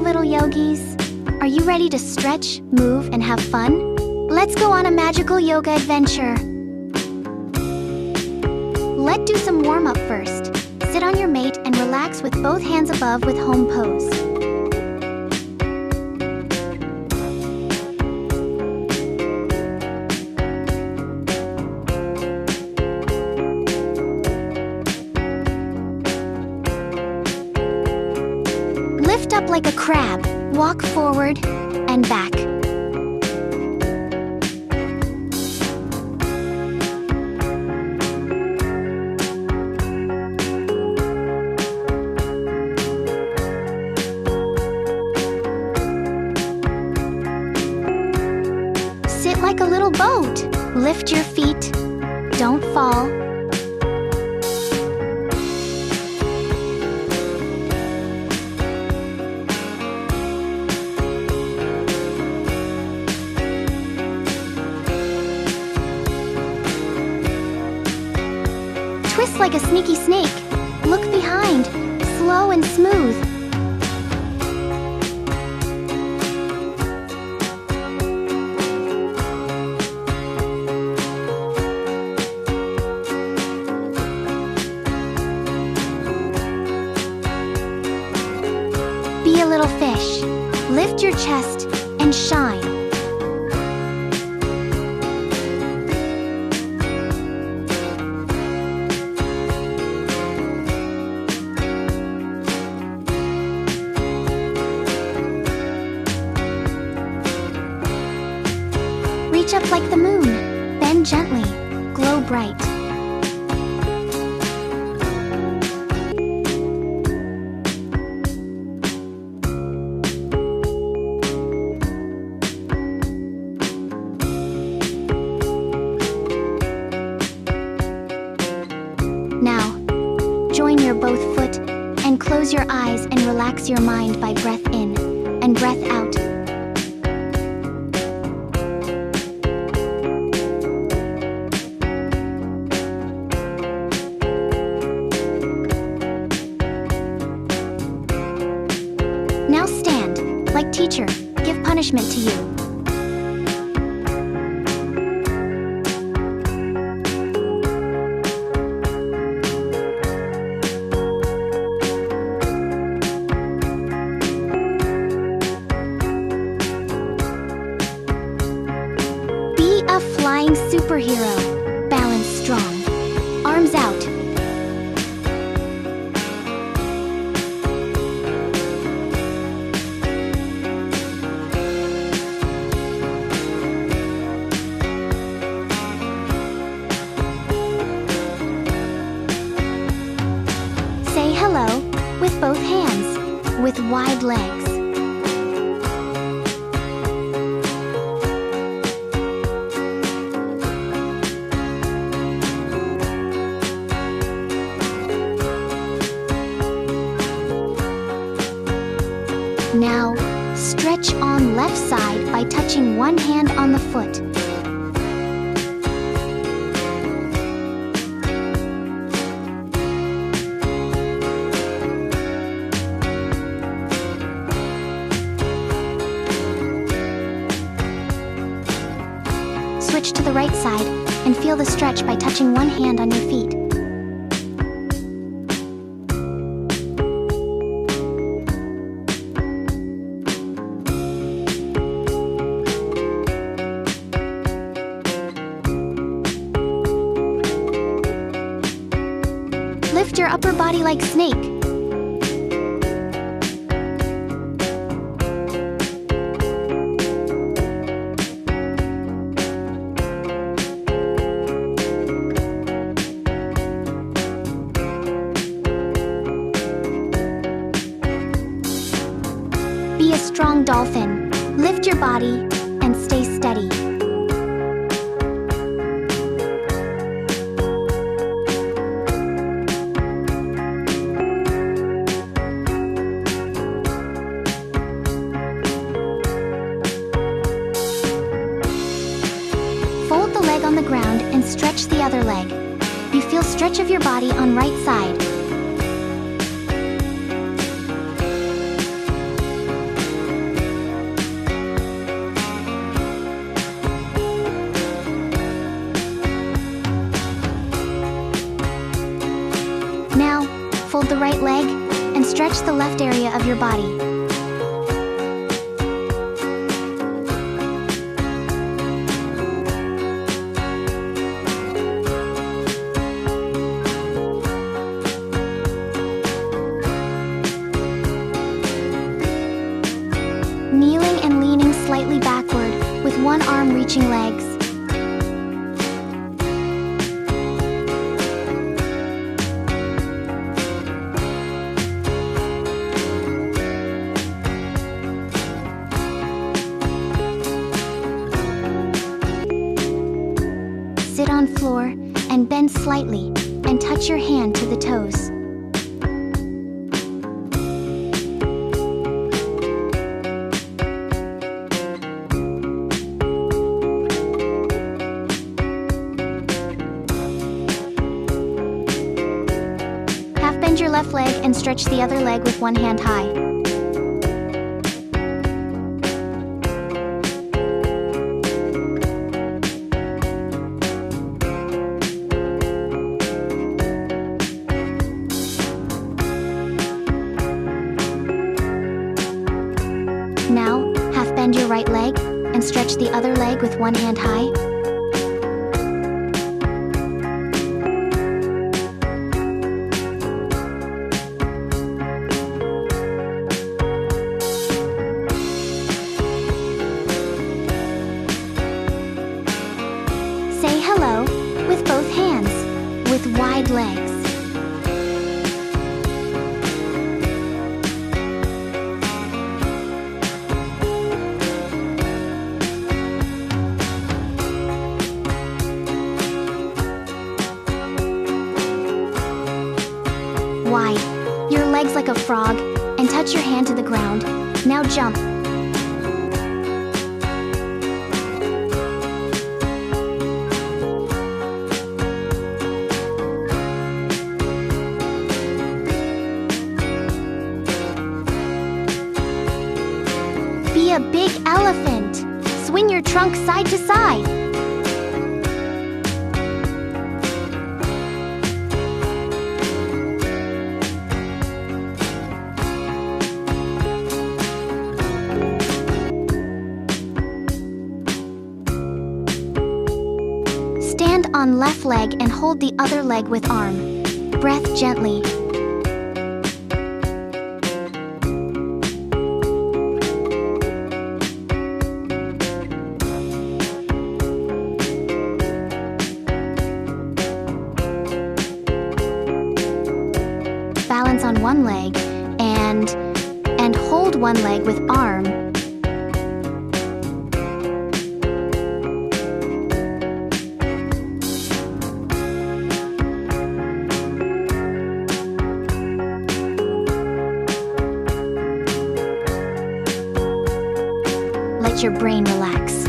little yogis. Are you ready to stretch, move, and have fun? Let's go on a magical yoga adventure. Let's do some warm-up first. Sit on your mat and relax with both hands above with home pose. Lift up like a crab, walk forward and back. Sit like a little boat. Lift your feet. Don't fall. Twist like a sneaky snake. Look behind. Slow and smooth. Be a little fish. Lift your chest and shine. Reach up like the moon. Bend gently. Glow bright. Now, join your both foot and close your eyes and relax your mind by breath in and breath out. Now stand, like teacher, give punishment to you. Be a flying superhero. Balance strong. Arms out. Say hello with both hands, with wide legs. Now, stretch on left side by touching one hand on the foot. Switch to the right side and feel the stretch by touching one hand on your feet. Lift your upper body like snake. Be a strong dolphin. Lift your body and stay steady. Fold the leg on the ground and stretch the other leg. You feel stretch of your body on right side. hold the right leg and stretch the left area of your body. Kneeling and leaning slightly backward with one arm reaching legs. Sit on floor and bend slightly and touch your hand to the toes. Half bend your left leg and stretch the other leg with one hand high. Now, half bend your right leg and stretch the other leg with one hand high. Say hello with both hands, with wide legs. Wide. Your legs like a frog, and touch your hand to the ground. Now jump. Be a big elephant. Swing your trunk side to side. Stand on left leg and hold the other leg with arm. Breath gently. Balance on one leg and hold one leg with arm. Let your brain relax.